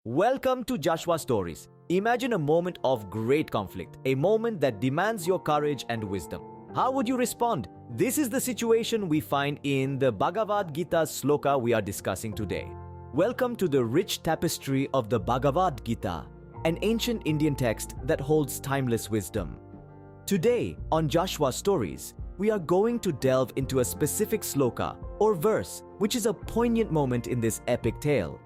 Welcome to Joshua Stories. Imagine a moment of great conflict, a moment that demands your courage and wisdom. How would you respond? This is the situation we find in the Bhagavad Gita sloka we are discussing today. Welcome to the rich tapestry of the Bhagavad Gita, an ancient Indian text that holds timeless wisdom. Today, on Joshua Stories, we are going to delve into a specific sloka or verse, which is a poignant moment in this epic tale.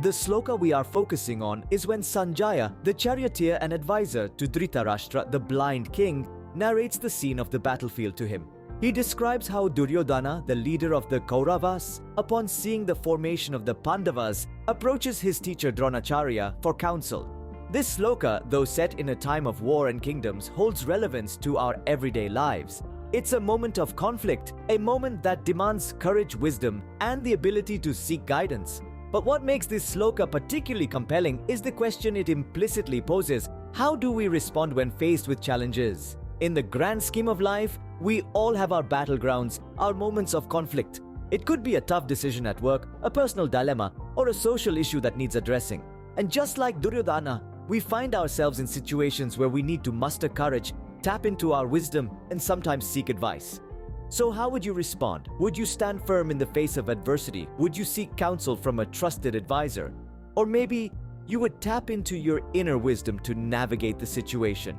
The sloka we are focusing on is when Sanjaya, the charioteer and advisor to Dhritarashtra, the blind king, narrates the scene of the battlefield to him. He describes how Duryodhana, the leader of the Kauravas, upon seeing the formation of the Pandavas, approaches his teacher Dronacharya for counsel. This sloka, though set in a time of war and kingdoms, holds relevance to our everyday lives. It's a moment of conflict, a moment that demands courage, wisdom, and the ability to seek guidance. But what makes this sloka particularly compelling is the question it implicitly poses: how do we respond when faced with challenges? In the grand scheme of life, we all have our battlegrounds, our moments of conflict. It could be a tough decision at work, a personal dilemma, or a social issue that needs addressing. And just like Duryodhana, we find ourselves in situations where we need to muster courage, tap into our wisdom, and sometimes seek advice. So how would you respond? Would you stand firm in the face of adversity? Would you seek counsel from a trusted advisor? Or maybe you would tap into your inner wisdom to navigate the situation.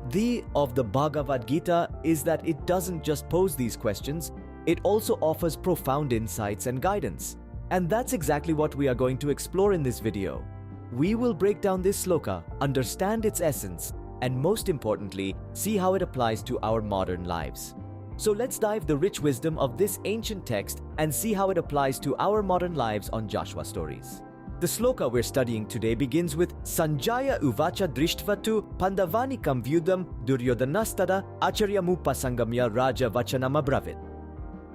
The of the Bhagavad Gita is that it doesn't just pose these questions, it also offers profound insights and guidance. And that's exactly what we are going to explore in this video. We will break down this sloka, understand its essence, and most importantly, see how it applies to our modern lives. So let's dive the rich wisdom of this ancient text and see how it applies to our modern lives on Joshua Stories. The sloka we're studying today begins with Sanjaya uvacha drishtvatu pandavanikam vyudam duryodhanastada acharyamupasangamya raja vachanamabravit.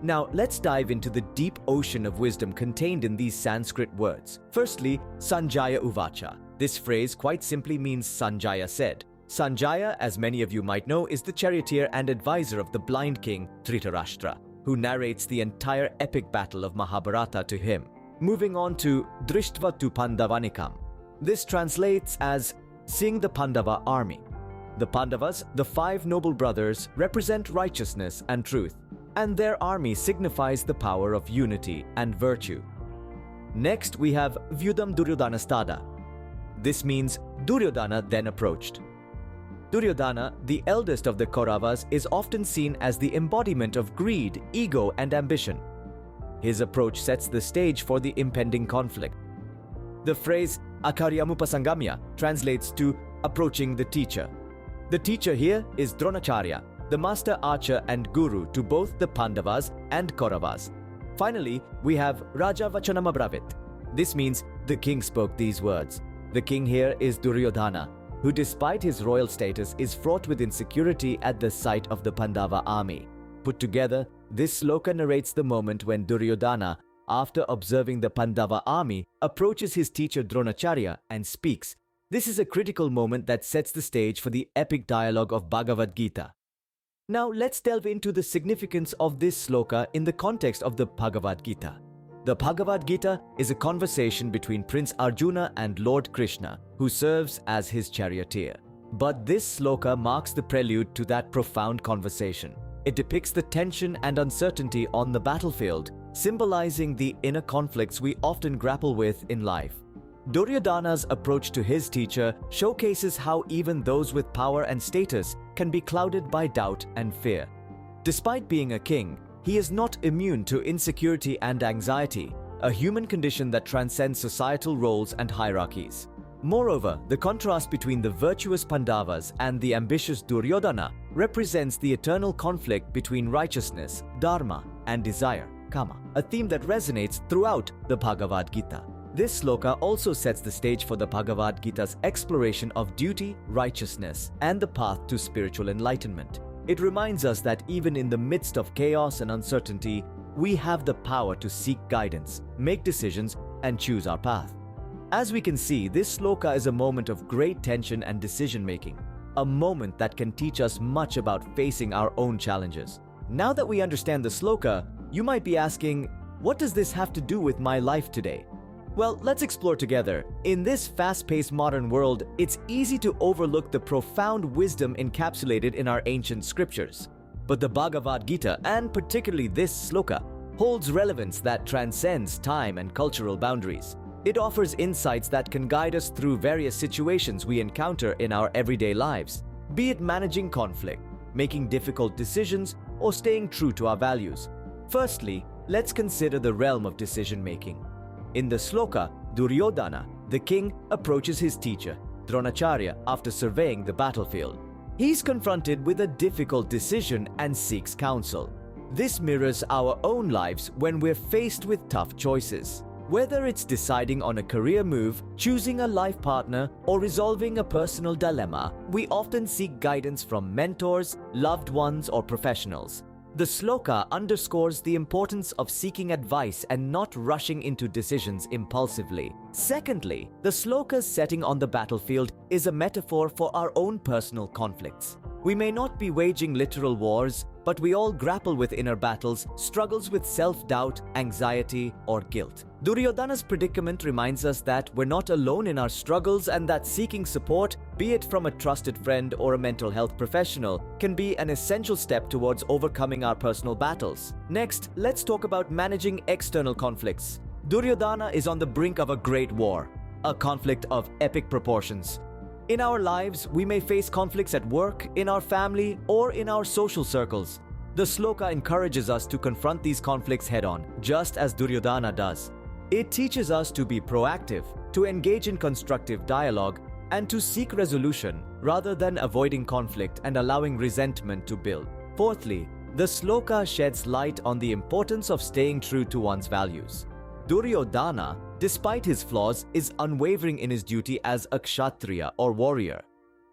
Now let's dive into the deep ocean of wisdom contained in these Sanskrit words. Firstly, Sanjaya uvacha. This phrase quite simply means Sanjaya said. Sanjaya, as many of you might know, is the charioteer and advisor of the blind king Dhritarashtra, who narrates the entire epic battle of Mahabharata to him. Moving on to Drishtvatu Pandavanikam. This translates as seeing the Pandava army. The Pandavas, the five noble brothers, represent righteousness and truth, and their army signifies the power of unity and virtue. Next, we have Vyudam Duryodhanastada. This means Duryodhana then approached. Duryodhana, the eldest of the Kauravas, is often seen as the embodiment of greed, ego, and ambition. His approach sets the stage for the impending conflict. The phrase Akaryamupasangamya translates to approaching the teacher. The teacher here is Dronacharya, the master archer and guru to both the Pandavas and Kauravas. Finally, we have Raja Vachanamabravit. This means the king spoke these words. The king here is Duryodhana, who despite his royal status is fraught with insecurity at the sight of the Pandava army. Put together, this sloka narrates the moment when Duryodhana, after observing the Pandava army, approaches his teacher Dronacharya and speaks. This is a critical moment that sets the stage for the epic dialogue of Bhagavad Gita. Now let's delve into the significance of this sloka in the context of the Bhagavad Gita. The Bhagavad Gita is a conversation between Prince Arjuna and Lord Krishna, who serves as his charioteer. But this sloka marks the prelude to that profound conversation. It depicts the tension and uncertainty on the battlefield, symbolizing the inner conflicts we often grapple with in life. Duryodhana's approach to his teacher showcases how even those with power and status can be clouded by doubt and fear. Despite being a king, he is not immune to insecurity and anxiety, a human condition that transcends societal roles and hierarchies. Moreover, the contrast between the virtuous Pandavas and the ambitious Duryodhana represents the eternal conflict between righteousness, dharma, and desire, kama, a theme that resonates throughout the Bhagavad Gita. This sloka also sets the stage for the Bhagavad Gita's exploration of duty, righteousness, and the path to spiritual enlightenment. It reminds us that even in the midst of chaos and uncertainty, we have the power to seek guidance, make decisions, and choose our path. As we can see, this sloka is a moment of great tension and decision-making, a moment that can teach us much about facing our own challenges. Now that we understand the sloka, you might be asking, what does this have to do with my life today? Well, let's explore together. In this fast-paced modern world, it's easy to overlook the profound wisdom encapsulated in our ancient scriptures. But the Bhagavad Gita, and particularly this sloka, holds relevance that transcends time and cultural boundaries. It offers insights that can guide us through various situations we encounter in our everyday lives, be it managing conflict, making difficult decisions, or staying true to our values. Firstly, let's consider the realm of decision-making. In the sloka, Duryodhana, the king, approaches his teacher, Dronacharya, after surveying the battlefield. He's confronted with a difficult decision and seeks counsel. This mirrors our own lives when we're faced with tough choices. Whether it's deciding on a career move, choosing a life partner, or resolving a personal dilemma, we often seek guidance from mentors, loved ones, or professionals. The sloka underscores the importance of seeking advice and not rushing into decisions impulsively. Secondly, the sloka's setting on the battlefield is a metaphor for our own personal conflicts. We may not be waging literal wars, but we all grapple with inner battles, struggles with self-doubt, anxiety, or guilt. Duryodhana's predicament reminds us that we're not alone in our struggles and that seeking support, be it from a trusted friend or a mental health professional, can be an essential step towards overcoming our personal battles. Next, let's talk about managing external conflicts. Duryodhana is on the brink of a great war, a conflict of epic proportions. In our lives, we may face conflicts at work, in our family, or in our social circles. The sloka encourages us to confront these conflicts head-on, just as Duryodhana does. It teaches us to be proactive, to engage in constructive dialogue, and to seek resolution rather than avoiding conflict and allowing resentment to build. Fourthly, the sloka sheds light on the importance of staying true to one's values. Duryodhana, despite his flaws, is unwavering in his duty as a kshatriya or warrior.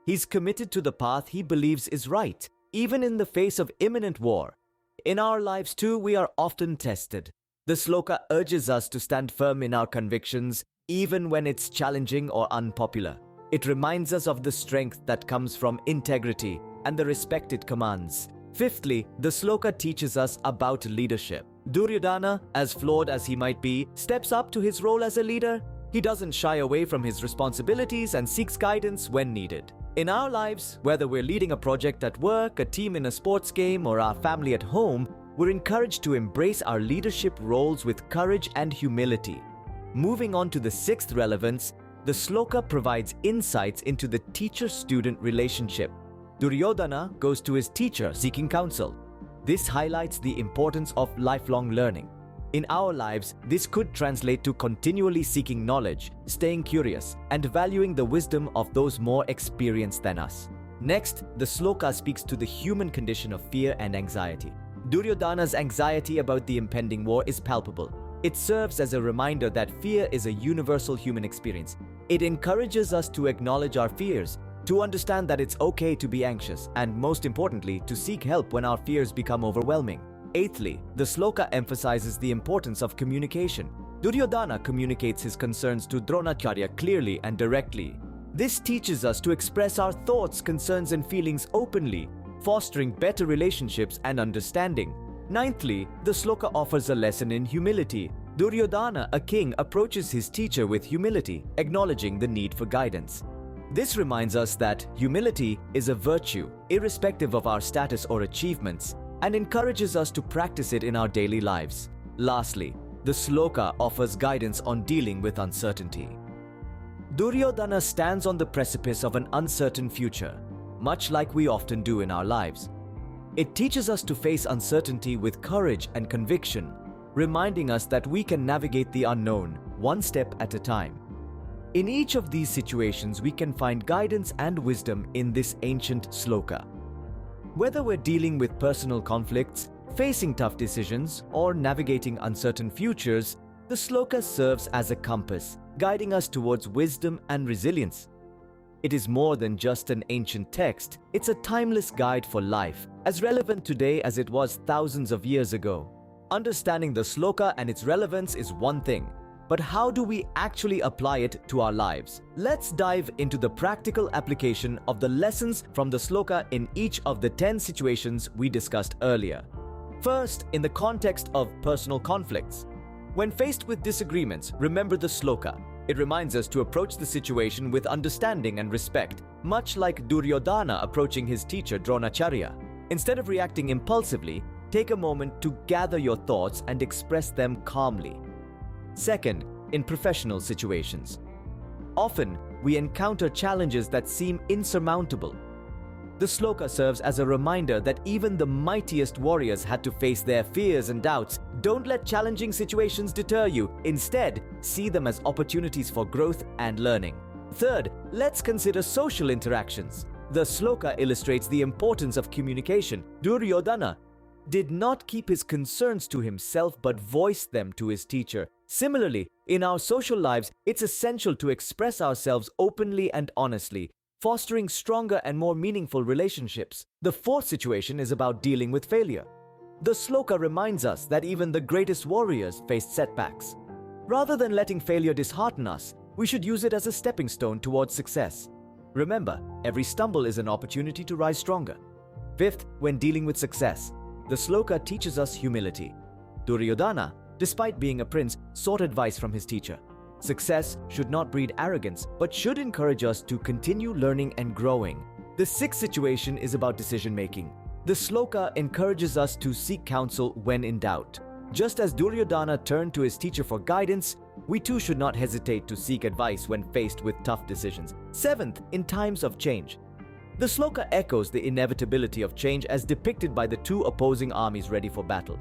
He's committed to the path he believes is right, even in the face of imminent war. In our lives too, we are often tested. The sloka urges us to stand firm in our convictions, even when it's challenging or unpopular. It reminds us of the strength that comes from integrity and the respect it commands. Fifthly, the sloka teaches us about leadership. Duryodhana, as flawed as he might be, steps up to his role as a leader. He doesn't shy away from his responsibilities and seeks guidance when needed. In our lives, whether we're leading a project at work, a team in a sports game, or our family at home, we're encouraged to embrace our leadership roles with courage and humility. Moving on to the sixth relevance, the sloka provides insights into the teacher-student relationship. Duryodhana goes to his teacher seeking counsel. This highlights the importance of lifelong learning. In our lives, this could translate to continually seeking knowledge, staying curious, and valuing the wisdom of those more experienced than us. Next, the sloka speaks to the human condition of fear and anxiety. Duryodhana's anxiety about the impending war is palpable. It serves as a reminder that fear is a universal human experience. It encourages us to acknowledge our fears, to understand that it's okay to be anxious, and most importantly, to seek help when our fears become overwhelming. Eighthly, the sloka emphasizes the importance of communication. Duryodhana communicates his concerns to Dronacharya clearly and directly. This teaches us to express our thoughts, concerns, and feelings openly, fostering better relationships and understanding. Ninthly, the sloka offers a lesson in humility. Duryodhana, a king, approaches his teacher with humility, acknowledging the need for guidance. This reminds us that humility is a virtue, irrespective of our status or achievements, and encourages us to practice it in our daily lives. Lastly, the sloka offers guidance on dealing with uncertainty. Duryodhana stands on the precipice of an uncertain future, much like we often do in our lives. It teaches us to face uncertainty with courage and conviction, reminding us that we can navigate the unknown one step at a time. In each of these situations, we can find guidance and wisdom in this ancient sloka. Whether we're dealing with personal conflicts, facing tough decisions, or navigating uncertain futures, the sloka serves as a compass, guiding us towards wisdom and resilience. It is more than just an ancient text, it's a timeless guide for life, as relevant today as it was thousands of years ago. Understanding the sloka and its relevance is one thing, but how do we actually apply it to our lives? Let's dive into the practical application of the lessons from the sloka in each of the 10 situations we discussed earlier. First, in the context of personal conflicts. When faced with disagreements, remember the sloka. It reminds us to approach the situation with understanding and respect, much like Duryodhana approaching his teacher Dronacharya. Instead of reacting impulsively, take a moment to gather your thoughts and express them calmly. Second, in professional situations. Often, we encounter challenges that seem insurmountable. The sloka serves as a reminder that even the mightiest warriors had to face their fears and doubts. Don't let challenging situations deter you. Instead, see them as opportunities for growth and learning. Third, let's consider social interactions. The sloka illustrates the importance of communication. Duryodhana did not keep his concerns to himself but voiced them to his teacher. Similarly, in our social lives, it's essential to express ourselves openly and honestly, fostering stronger and more meaningful relationships. The fourth situation is about dealing with failure. The sloka reminds us that even the greatest warriors faced setbacks. Rather than letting failure dishearten us, we should use it as a stepping stone towards success. Remember, every stumble is an opportunity to rise stronger. Fifth, when dealing with success, the sloka teaches us humility. Duryodhana, despite being a prince, sought advice from his teacher. Success should not breed arrogance, but should encourage us to continue learning and growing. The sixth situation is about decision-making. The sloka encourages us to seek counsel when in doubt. Just as Duryodhana turned to his teacher for guidance, we too should not hesitate to seek advice when faced with tough decisions. Seventh, in times of change. The sloka echoes the inevitability of change as depicted by the two opposing armies ready for battle.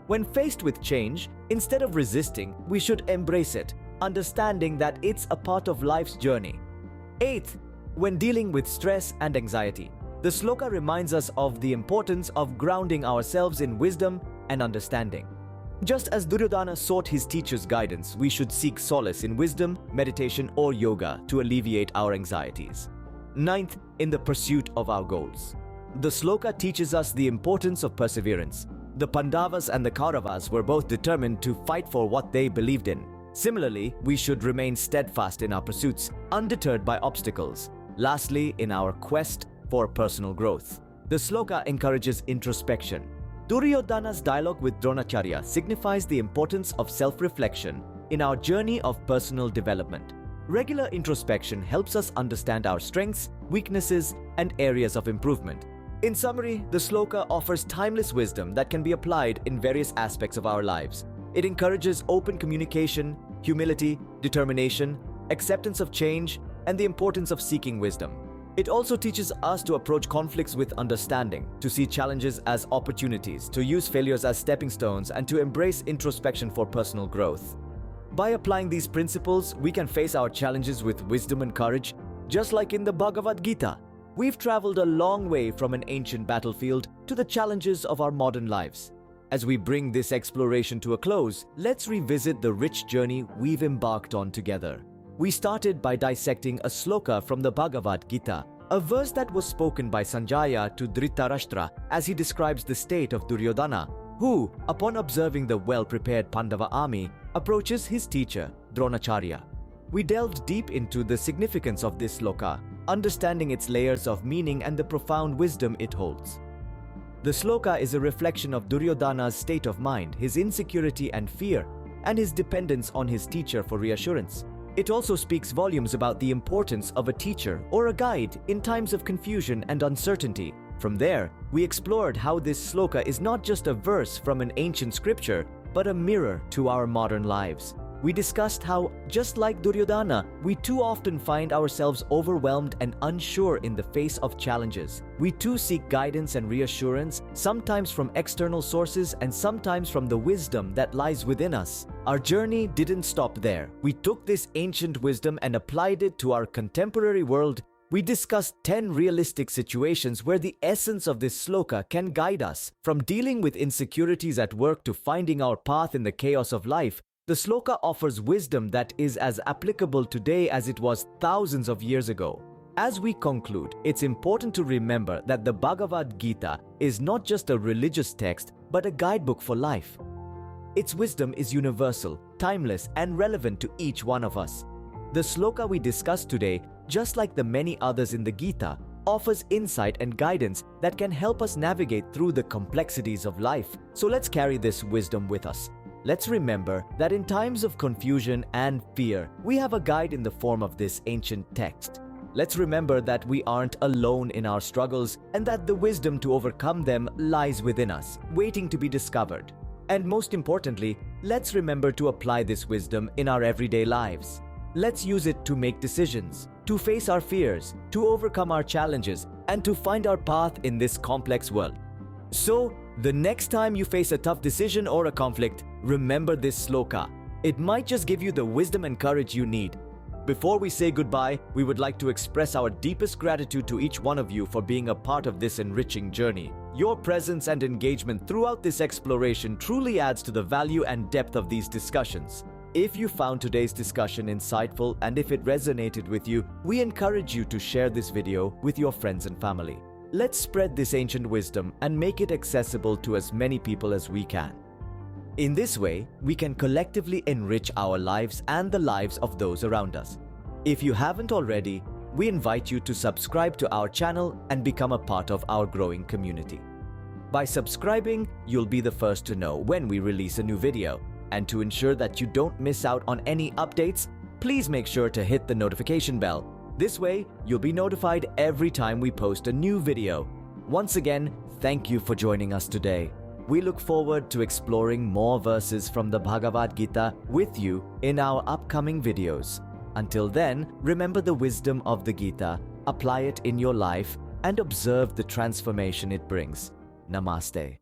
When faced with change, instead of resisting, we should embrace it, understanding that it's a part of life's journey. Eighth, when dealing with stress and anxiety, the sloka reminds us of the importance of grounding ourselves in wisdom and understanding. Just as Duryodhana sought his teacher's guidance, we should seek solace in wisdom, meditation, or yoga to alleviate our anxieties. Ninth, in the pursuit of our goals. The sloka teaches us the importance of perseverance. The Pandavas and the Kauravas were both determined to fight for what they believed in. Similarly, we should remain steadfast in our pursuits, undeterred by obstacles. Lastly, in our quest for personal growth. The sloka encourages introspection. Duryodhana's dialogue with Dronacharya signifies the importance of self-reflection in our journey of personal development. Regular introspection helps us understand our strengths, weaknesses, and areas of improvement. In summary, the sloka offers timeless wisdom that can be applied in various aspects of our lives. It encourages open communication, humility, determination, acceptance of change, and the importance of seeking wisdom. It also teaches us to approach conflicts with understanding, to see challenges as opportunities, to use failures as stepping stones, and to embrace introspection for personal growth. By applying these principles, we can face our challenges with wisdom and courage, just like in the Bhagavad Gita. We've traveled a long way from an ancient battlefield to the challenges of our modern lives. As we bring this exploration to a close, let's revisit the rich journey we've embarked on together. We started by dissecting a sloka from the Bhagavad Gita, a verse that was spoken by Sanjaya to Dhritarashtra as he describes the state of Duryodhana, who, upon observing the well-prepared Pandava army, approaches his teacher, Dronacharya. We delved deep into the significance of this sloka, understanding its layers of meaning and the profound wisdom it holds. The sloka is a reflection of Duryodhana's state of mind, his insecurity and fear, and his dependence on his teacher for reassurance. It also speaks volumes about the importance of a teacher or a guide in times of confusion and uncertainty. From there, we explored how this sloka is not just a verse from an ancient scripture, but a mirror to our modern lives. We discussed how, just like Duryodhana, we too often find ourselves overwhelmed and unsure in the face of challenges. We too seek guidance and reassurance, sometimes from external sources and sometimes from the wisdom that lies within us. Our journey didn't stop there. We took this ancient wisdom and applied it to our contemporary world. We discussed 10 realistic situations where the essence of this sloka can guide us. From dealing with insecurities at work to finding our path in the chaos of life, the sloka offers wisdom that is as applicable today as it was thousands of years ago. As we conclude, it's important to remember that the Bhagavad Gita is not just a religious text, but a guidebook for life. Its wisdom is universal, timeless, and relevant to each one of us. The sloka we discussed today, just like the many others in the Gita, offers insight and guidance that can help us navigate through the complexities of life. So let's carry this wisdom with us. Let's remember that in times of confusion and fear, we have a guide in the form of this ancient text. Let's remember that we aren't alone in our struggles and that the wisdom to overcome them lies within us, waiting to be discovered. And most importantly, let's remember to apply this wisdom in our everyday lives. Let's use it to make decisions, to face our fears, to overcome our challenges, and to find our path in this complex world. So, the next time you face a tough decision or a conflict, remember this sloka. It might just give you the wisdom and courage you need. Before we say goodbye, we would like to express our deepest gratitude to each one of you for being a part of this enriching journey. Your presence and engagement throughout this exploration truly adds to the value and depth of these discussions. If you found today's discussion insightful and if it resonated with you, we encourage you to share this video with your friends and family. Let's spread this ancient wisdom and make it accessible to as many people as we can. In this way, we can collectively enrich our lives and the lives of those around us. If you haven't already, we invite you to subscribe to our channel and become a part of our growing community. By subscribing, you'll be the first to know when we release a new video. And to ensure that you don't miss out on any updates, please make sure to hit the notification bell. This way, you'll be notified every time we post a new video. Once again, thank you for joining us today. We look forward to exploring more verses from the Bhagavad Gita with you in our upcoming videos. Until then, remember the wisdom of the Gita, apply it in your life, and observe the transformation it brings. Namaste.